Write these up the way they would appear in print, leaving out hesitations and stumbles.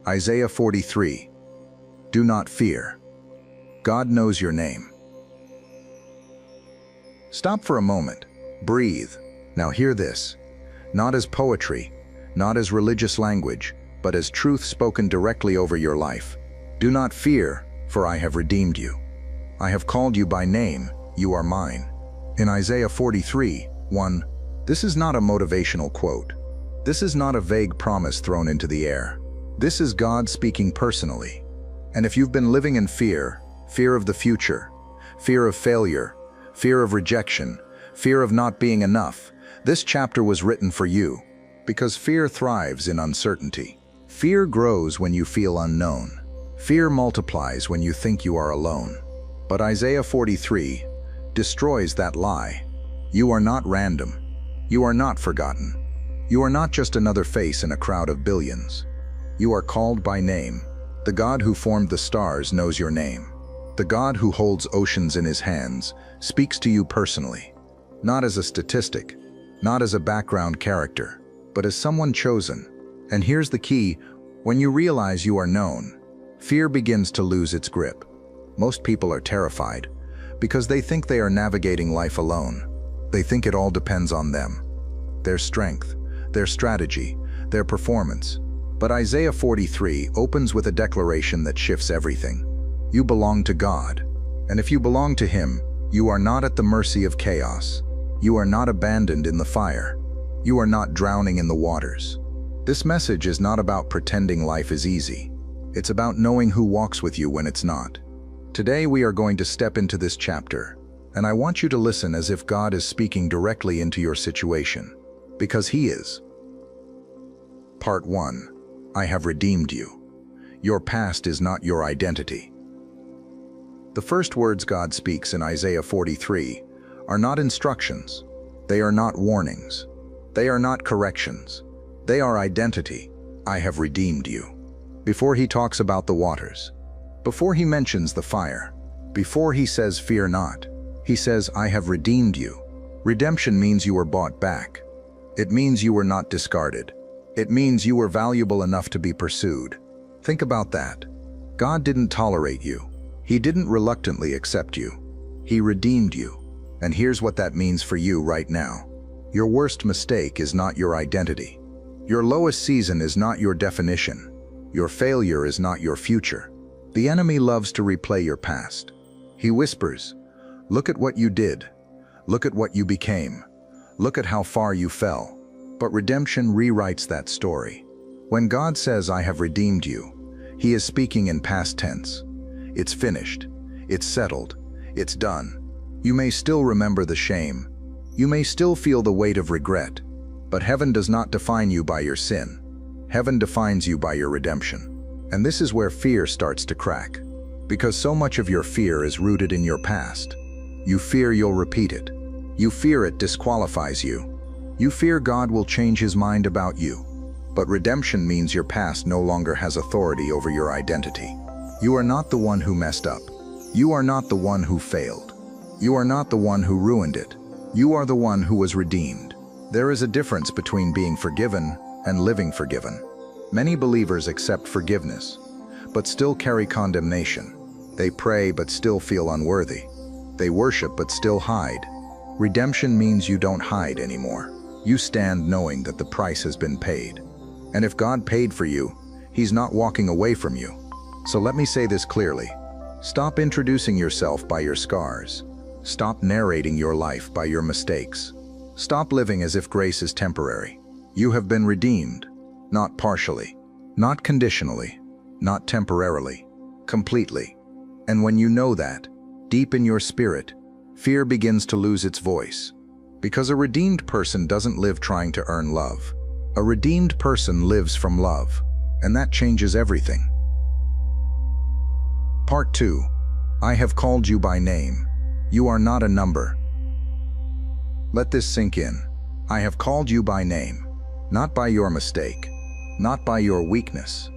Isaiah 43. Do not fear. God knows your name. Stop for a moment. Breathe. Now hear this. Not as poetry, not as religious language, but as truth spoken directly over your life. Do not fear, for I have redeemed you. I have called you by name, you are mine. In Isaiah 43:1, this is not a motivational quote. This is not a vague promise thrown into the air. This is God speaking personally. And if you've been living in fear, fear of the future, fear of failure, fear of rejection, fear of not being enough, this chapter was written for you, because fear thrives in uncertainty. Fear grows when you feel unknown. Fear multiplies when you think you are alone. But Isaiah 43 destroys that lie. You are not random. You are not forgotten. You are not just another face in a crowd of billions. You are called by name. The God who formed the stars knows your name. The God who holds oceans in his hands speaks to you personally, not as a statistic, not as a background character, but as someone chosen. And here's the key: when you realize you are known, fear begins to lose its grip. Most people are terrified because they think they are navigating life alone. They think it all depends on them, their strength, their strategy, their performance. But Isaiah 43 opens with a declaration that shifts everything. You belong to God, and if you belong to Him, you are not at the mercy of chaos. You are not abandoned in the fire. You are not drowning in the waters. This message is not about pretending life is easy. It's about knowing who walks with you when it's not. Today we are going to step into this chapter, and I want you to listen as if God is speaking directly into your situation, because He is. Part 1. I have redeemed you. Your past is not your identity. The first words God speaks in Isaiah 43 are not instructions. They are not warnings. They are not corrections. They are identity. I have redeemed you. Before He talks about the waters, before He mentions the fire, before He says fear not, He says I have redeemed you. Redemption means you were bought back. It means you were not discarded. It means you were valuable enough to be pursued. Think about that. God didn't tolerate you. He didn't reluctantly accept you. He redeemed you. And here's what that means for you right now. Your worst mistake is not your identity. Your lowest season is not your definition. Your failure is not your future. The enemy loves to replay your past. He whispers, look at what you did. Look at what you became. Look at how far you fell. But redemption rewrites that story. When God says, I have redeemed you, He is speaking in past tense. It's finished. It's settled. It's done. You may still remember the shame. You may still feel the weight of regret. But heaven does not define you by your sin. Heaven defines you by your redemption. And this is where fear starts to crack. Because so much of your fear is rooted in your past. You fear you'll repeat it. You fear it disqualifies you. You fear God will change His mind about you. But redemption means your past no longer has authority over your identity. You are not the one who messed up. You are not the one who failed. You are not the one who ruined it. You are the one who was redeemed. There is a difference between being forgiven and living forgiven. Many believers accept forgiveness, but still carry condemnation. They pray but still feel unworthy. They worship but still hide. Redemption means you don't hide anymore. You stand knowing that the price has been paid. And if God paid for you, He's not walking away from you. So let me say this clearly. Stop introducing yourself by your scars. Stop narrating your life by your mistakes. Stop living as if grace is temporary. You have been redeemed, not partially, not conditionally, not temporarily, completely. And when you know that, deep in your spirit, fear begins to lose its voice. Because a redeemed person doesn't live trying to earn love. A redeemed person lives from love, and that changes everything. Part 2. I have called you by name. You are not a number. Let this sink in. I have called you by name, not by your mistake, not by your weakness,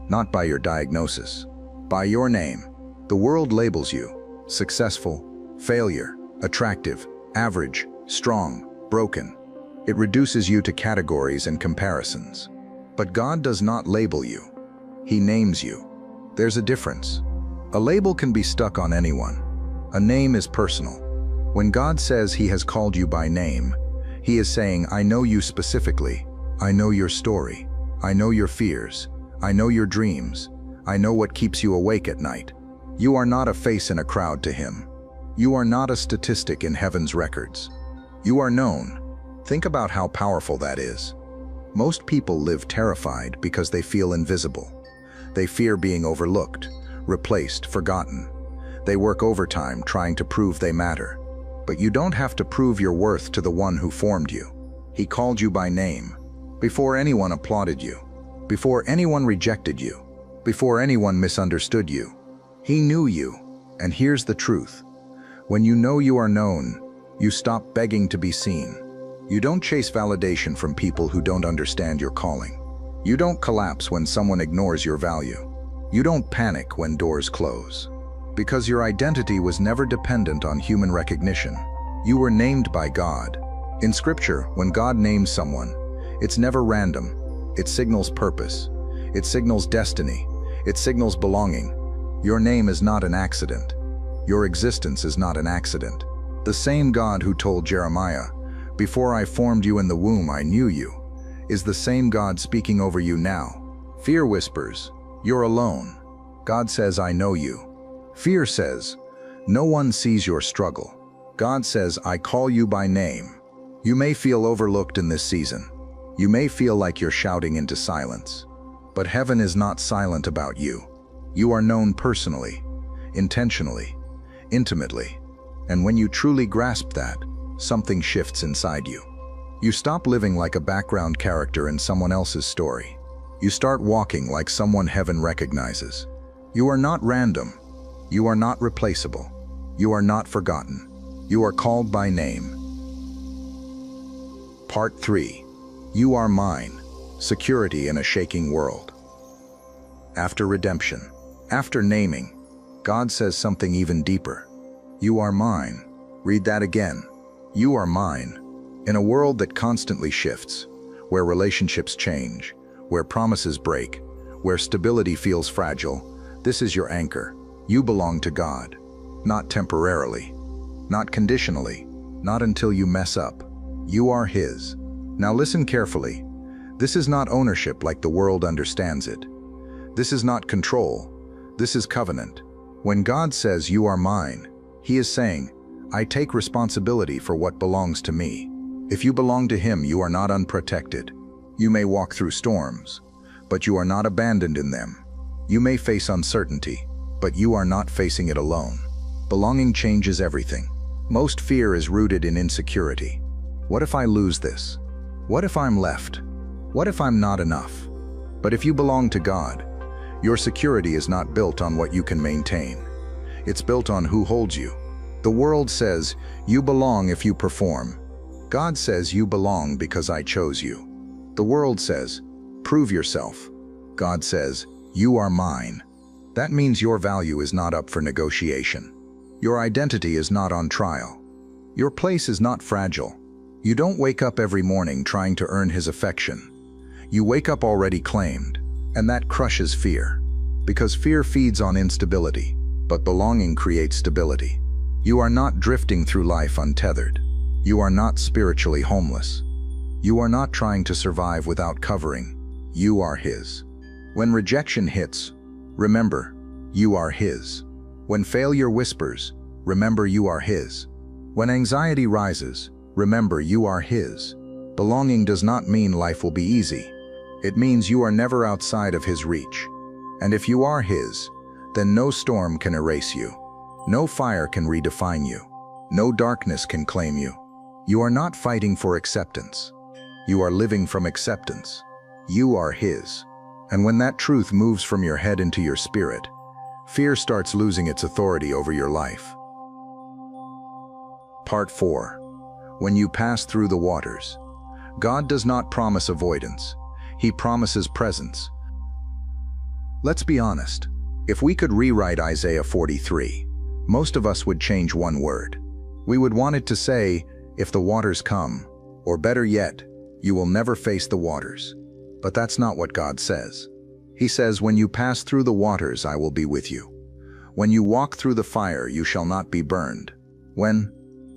not by your diagnosis, by your name. The world labels you successful, failure, attractive, average, strong, broken. It reduces you to categories and comparisons. But God does not label you. He names you. There's a difference. A label can be stuck on anyone. A name is personal. When God says He has called you by name, He is saying, I know you specifically. I know your story. I know your fears. I know your dreams. I know what keeps you awake at night. You are not a face in a crowd to Him. You are not a statistic in heaven's records. You are known. Think about how powerful that is. Most people live terrified because they feel invisible. They fear being overlooked, replaced, forgotten. They work overtime trying to prove they matter. But you don't have to prove your worth to the one who formed you. He called you by name, before anyone applauded you, before anyone rejected you, before anyone misunderstood you. He knew you, and here's the truth. When you know you are known, you stop begging to be seen. You don't chase validation from people who don't understand your calling. You don't collapse when someone ignores your value. You don't panic when doors close. Because your identity was never dependent on human recognition. You were named by God. In Scripture, when God names someone, it's never random. It signals purpose. It signals destiny. It signals belonging. Your name is not an accident. Your existence is not an accident. The same God who told Jeremiah, "Before I formed you in the womb, I knew you," is the same God speaking over you now. Fear whispers, "You're alone." God says, "I know you." Fear says, "No one sees your struggle." God says, "I call you by name." You may feel overlooked in this season. You may feel like you're shouting into silence. But heaven is not silent about you. You are known personally, intentionally, intimately. And when you truly grasp that, something shifts inside you. You stop living like a background character in someone else's story. You start walking like someone heaven recognizes. You are not random. You are not replaceable. You are not forgotten. You are called by name. Part 3. You are mine. Security in a shaking world. After redemption, after naming, God says something even deeper. You are mine. Read that again. You are mine. In a world that constantly shifts, where relationships change, where promises break, where stability feels fragile, this is your anchor. You belong to God. Not temporarily, not conditionally, not until you mess up. You are His. Now listen carefully. This is not ownership like the world understands it. This is not control. This is covenant. When God says, "You are mine," He is saying, "I take responsibility for what belongs to me." If you belong to Him, you are not unprotected. You may walk through storms, but you are not abandoned in them. You may face uncertainty, but you are not facing it alone. Belonging changes everything. Most fear is rooted in insecurity. What if I lose this? What if I'm left? What if I'm not enough? But if you belong to God, your security is not built on what you can maintain. It's built on who holds you. The world says, "You belong if you perform." God says, "You belong because I chose you." The world says, "Prove yourself." God says, "You are mine." That means your value is not up for negotiation. Your identity is not on trial. Your place is not fragile. You don't wake up every morning trying to earn His affection. You wake up already claimed, and that crushes fear. Because fear feeds on instability, but belonging creates stability. You are not drifting through life untethered. You are not spiritually homeless. You are not trying to survive without covering. You are His. When rejection hits, remember, you are His. When failure whispers, remember you are His. When anxiety rises, remember you are His. Belonging does not mean life will be easy. It means you are never outside of His reach. And if you are His, then no storm can erase you. No fire can redefine you. No darkness can claim you. You are not fighting for acceptance. You are living from acceptance. You are His. And when that truth moves from your head into your spirit, fear starts losing its authority over your life. Part 4. When you pass through the waters. God does not promise avoidance. He promises presence. Let's be honest. If we could rewrite Isaiah 43, most of us would change one word. We would want it to say, "If the waters come," or better yet, "You will never face the waters." But that's not what God says. He says, when you pass through the waters, I will be with you. When you walk through the fire, you shall not be burned. When?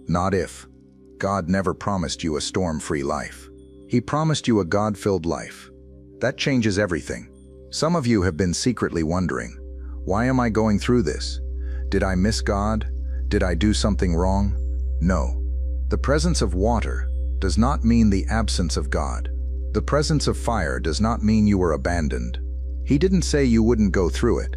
Not if. God never promised you a storm-free life. He promised you a God-filled life. That changes everything. Some of you have been secretly wondering, why am I going through this? Did I miss God? Did I do something wrong? No. The presence of water does not mean the absence of God. The presence of fire does not mean you were abandoned. He didn't say you wouldn't go through it.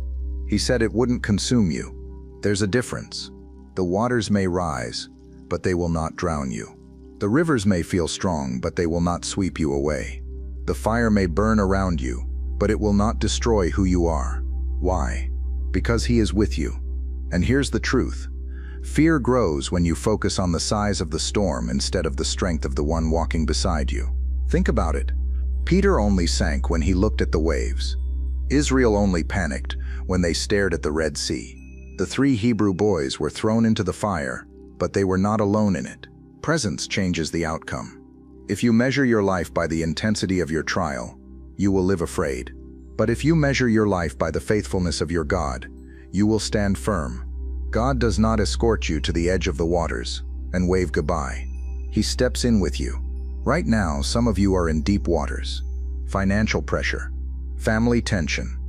He said it wouldn't consume you. There's a difference. The waters may rise, but they will not drown you. The rivers may feel strong, but they will not sweep you away. The fire may burn around you, but it will not destroy who you are. Why? Because He is with you. And here's the truth. Fear grows when you focus on the size of the storm instead of the strength of the one walking beside you. Think about it. Peter only sank when he looked at the waves. Israel only panicked when they stared at the Red Sea. The 3 Hebrew boys were thrown into the fire, but they were not alone in it. Presence changes the outcome. If you measure your life by the intensity of your trial, you will live afraid. But if you measure your life by the faithfulness of your God, you will stand firm. God does not escort you to the edge of the waters and wave goodbye. He steps in with you. Right now, some of you are in deep waters. Financial pressure, family tension,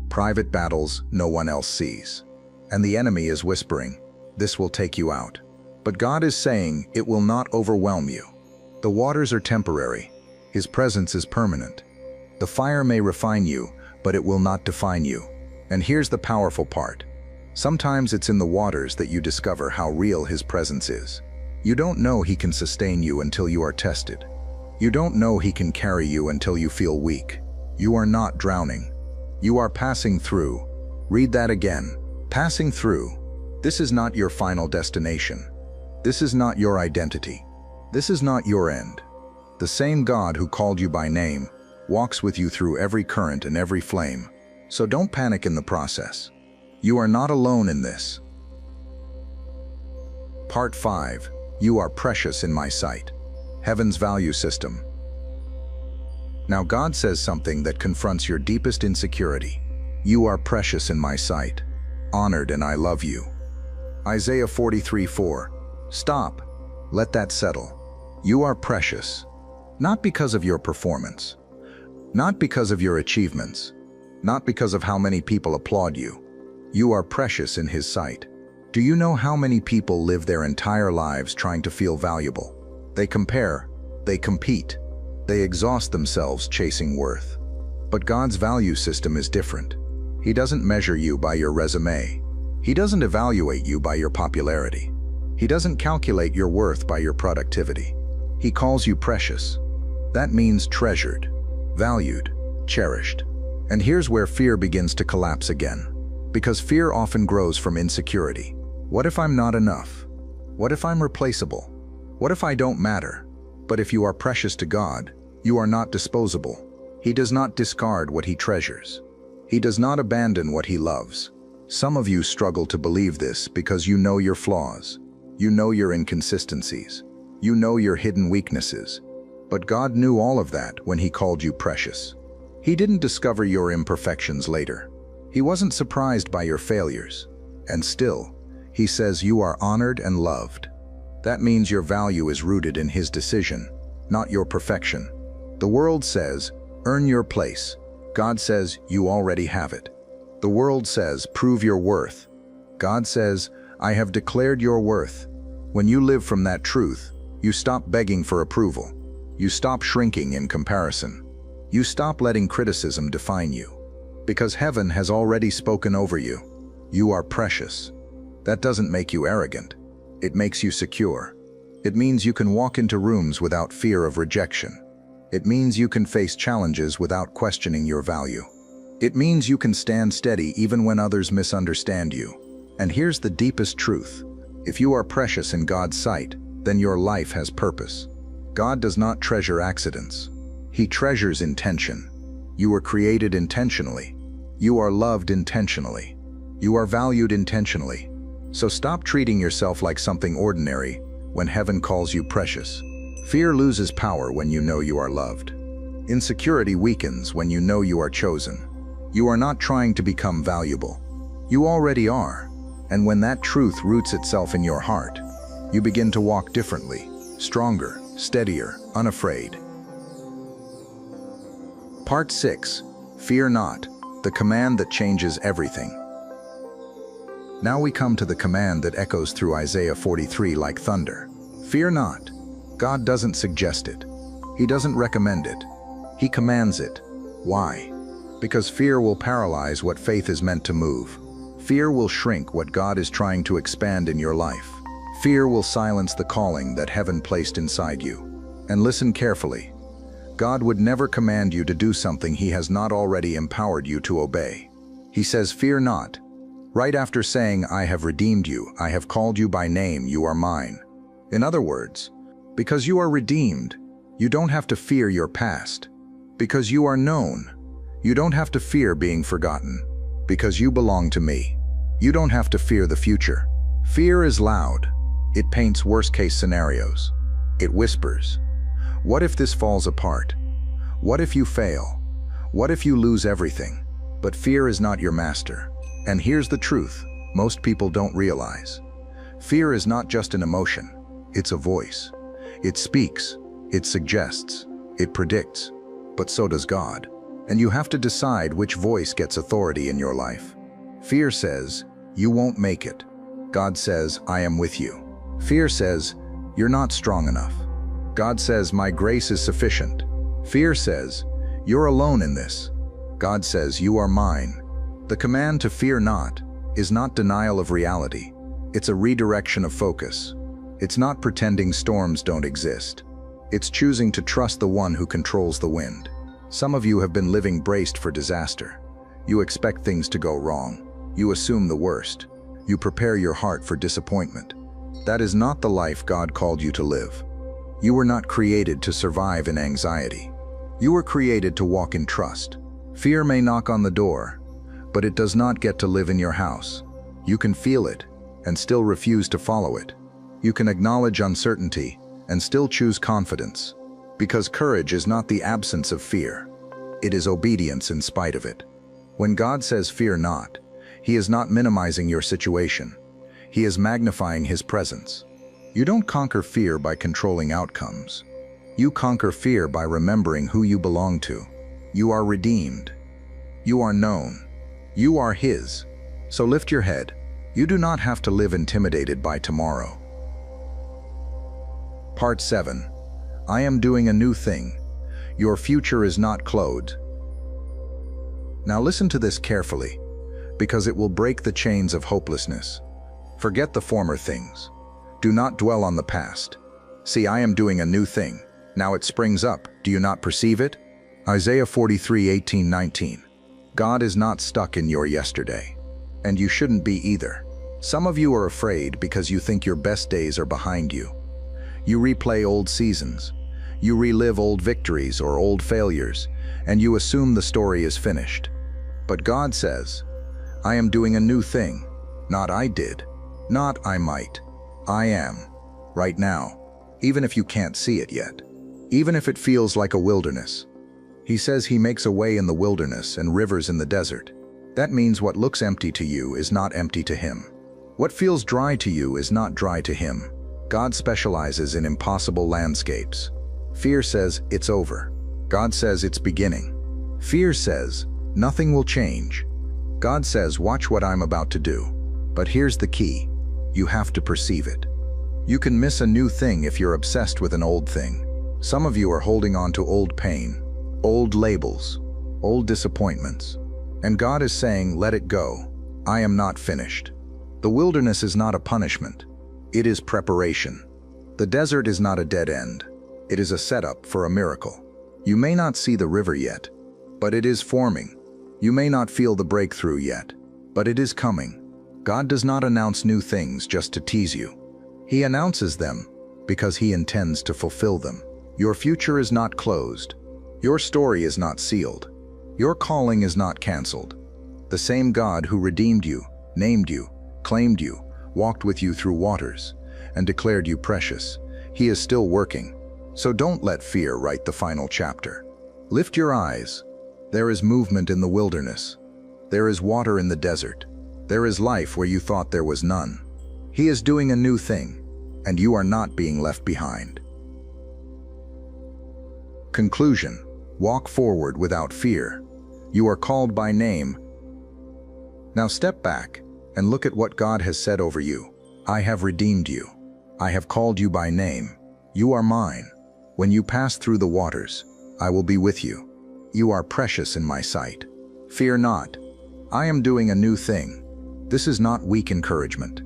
private battles no one else sees. And the enemy is whispering, this will take you out. But God is saying it will not overwhelm you. The waters are temporary. His presence is permanent. The fire may refine you, but it will not define you. And here's the powerful part. Sometimes it's in the waters that you discover how real His presence is. You don't know He can sustain you until you are tested. You don't know He can carry you until you feel weak. You are not drowning. You are passing through. Read that again. Passing through. This is not your final destination. This is not your identity. This is not your end. The same God who called you by name walks with you through every current and every flame. So don't panic in the process. You are not alone in this. Part 5. You are precious in my sight. Heaven's value system. Now God says something that confronts your deepest insecurity. You are precious in my sight, honored, and I love you. Isaiah 43:4. Stop. Let that settle. You are precious, not because of your performance, not because of your achievements, not because of how many people applaud you. You are precious in His sight. Do you know how many people live their entire lives trying to feel valuable? They compare, they compete, they exhaust themselves chasing worth. But God's value system is different. He doesn't measure you by your resume. He doesn't evaluate you by your popularity. He doesn't calculate your worth by your productivity. He calls you precious. That means treasured, valued, cherished. And here's where fear begins to collapse again. Because fear often grows from insecurity. What if I'm not enough? What if I'm replaceable? What if I don't matter? But if you are precious to God, you are not disposable. He does not discard what He treasures. He does not abandon what He loves. Some of you struggle to believe this because you know your flaws. You know your inconsistencies. You know your hidden weaknesses. But God knew all of that when He called you precious. He didn't discover your imperfections later. He wasn't surprised by your failures. And still, He says you are honored and loved. That means your value is rooted in His decision, not your perfection. The world says, earn your place. God says, you already have it. The world says, prove your worth. God says, I have declared your worth. When you live from that truth, you stop begging for approval. You stop shrinking in comparison. You stop letting criticism define you. Because heaven has already spoken over you. You are precious. That doesn't make you arrogant. It makes you secure. It means you can walk into rooms without fear of rejection. It means you can face challenges without questioning your value. It means you can stand steady even when others misunderstand you. And here's the deepest truth. If you are precious in God's sight, then your life has purpose. God does not treasure accidents. He treasures intention. You were created intentionally. You are loved intentionally. You are valued intentionally. So stop treating yourself like something ordinary when heaven calls you precious. Fear loses power when you know you are loved. Insecurity weakens when you know you are chosen. You are not trying to become valuable. You already are. And when that truth roots itself in your heart, you begin to walk differently, stronger, steadier, unafraid. Part 6. Fear not, the command that changes everything. Now we come to the command that echoes through Isaiah 43 like thunder. Fear not. God doesn't suggest it. He doesn't recommend it. He commands it. Why? Because fear will paralyze what faith is meant to move. Fear will shrink what God is trying to expand in your life. Fear will silence the calling that heaven placed inside you. And listen carefully. God would never command you to do something He has not already empowered you to obey. He says, "Fear not." Right after saying, "I have redeemed you, I have called you by name, you are mine." In other words, because you are redeemed, you don't have to fear your past. Because you are known, you don't have to fear being forgotten. Because you belong to me, you don't have to fear the future. Fear is loud. It paints worst-case scenarios. It whispers, "What if this falls apart? What if you fail? What if you lose everything?" But fear is not your master. And here's the truth most people don't realize. Fear is not just an emotion, it's a voice. It speaks, it suggests, it predicts, but so does God. And you have to decide which voice gets authority in your life. Fear says, "You won't make it." God says, "I am with you." Fear says, "You're not strong enough." God says, "My grace is sufficient." Fear says, "You're alone in this." God says, "You are mine." The command to fear not is not denial of reality. It's a redirection of focus. It's not pretending storms don't exist. It's choosing to trust the one who controls the wind. Some of you have been living braced for disaster. You expect things to go wrong. You assume the worst. You prepare your heart for disappointment. That is not the life God called you to live. You were not created to survive in anxiety. You were created to walk in trust. Fear may knock on the door, but it does not get to live in your house. You can feel it and still refuse to follow it. You can acknowledge uncertainty and still choose confidence. Because courage is not the absence of fear. It is obedience in spite of it. When God says fear not, He is not minimizing your situation. He is magnifying His presence. You don't conquer fear by controlling outcomes. You conquer fear by remembering who you belong to. You are redeemed. You are known. You are His. So lift your head. You do not have to live intimidated by tomorrow. Part 7. I am doing a new thing. Your future is not clothed. Now listen to this carefully, because it will break the chains of hopelessness. Forget the former things. Do not dwell on the past. See, I am doing a new thing. Now it springs up. Do you not perceive it? Isaiah 43:18-19. God is not stuck in your yesterday. And you shouldn't be either. Some of you are afraid because you think your best days are behind you. You replay old seasons. You relive old victories or old failures, and you assume the story is finished. But God says, I am doing a new thing. Not I did. Not I might. I am. Right now. Even if you can't see it yet. Even if it feels like a wilderness. He says He makes a way in the wilderness and rivers in the desert. That means what looks empty to you is not empty to Him. What feels dry to you is not dry to Him. God specializes in impossible landscapes. Fear says, it's over. God says, it's beginning. Fear says, nothing will change. God says, watch what I'm about to do. But here's the key. You have to perceive it. You can miss a new thing if you're obsessed with an old thing. Some of you are holding on to old pain, old labels, old disappointments. And God is saying, let it go. I am not finished. The wilderness is not a punishment. It is preparation. The desert is not a dead end. It is a setup for a miracle. You may not see the river yet, but it is forming. You may not feel the breakthrough yet, but it is coming. God does not announce new things just to tease you. He announces them because He intends to fulfill them. Your future is not closed. Your story is not sealed. Your calling is not canceled. The same God who redeemed you, named you, claimed you, walked with you through waters, and declared you precious, He is still working. So don't let fear write the final chapter. Lift your eyes. There is movement in the wilderness. There is water in the desert. There is life where you thought there was none. He is doing a new thing, and you are not being left behind. Conclusion: walk forward without fear. You are called by name. Now step back and look at what God has said over you. I have redeemed you. I have called you by name. You are mine. When you pass through the waters, I will be with you. You are precious in my sight. Fear not. I am doing a new thing. This is not weak encouragement.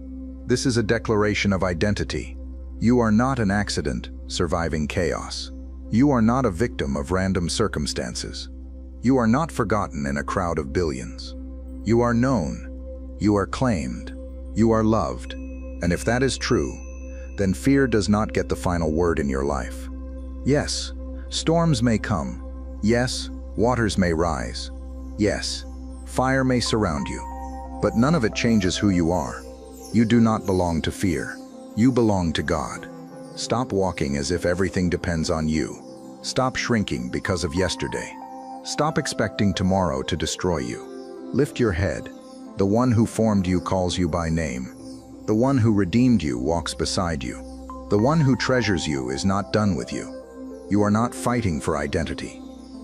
This is a declaration of identity. You are not an accident surviving chaos. You are not a victim of random circumstances. You are not forgotten in a crowd of billions. You are known. You are claimed. You are loved. And if that is true, then fear does not get the final word in your life. Yes, storms may come. Yes, waters may rise. Yes, fire may surround you. But none of it changes who you are. You do not belong to fear. You belong to God. Stop walking as if everything depends on you. Stop shrinking because of yesterday. Stop expecting tomorrow to destroy you. Lift your head. The one who formed you calls you by name. The one who redeemed you walks beside you. The one who treasures you is not done with you. You are not fighting for identity.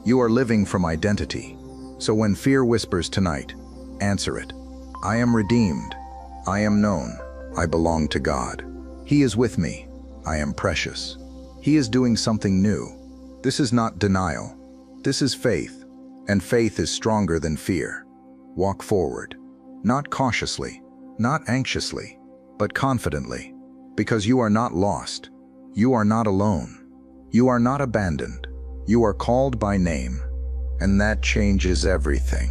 You are living from identity. So when fear whispers tonight, answer it. I am redeemed. I am known. I belong to God. He is with me. I am precious. He is doing something new. This is not denial. This is faith. And faith is stronger than fear. Walk forward. Not cautiously, not anxiously, but confidently. Because you are not lost. You are not alone. You are not abandoned. You are called by name. And that changes everything.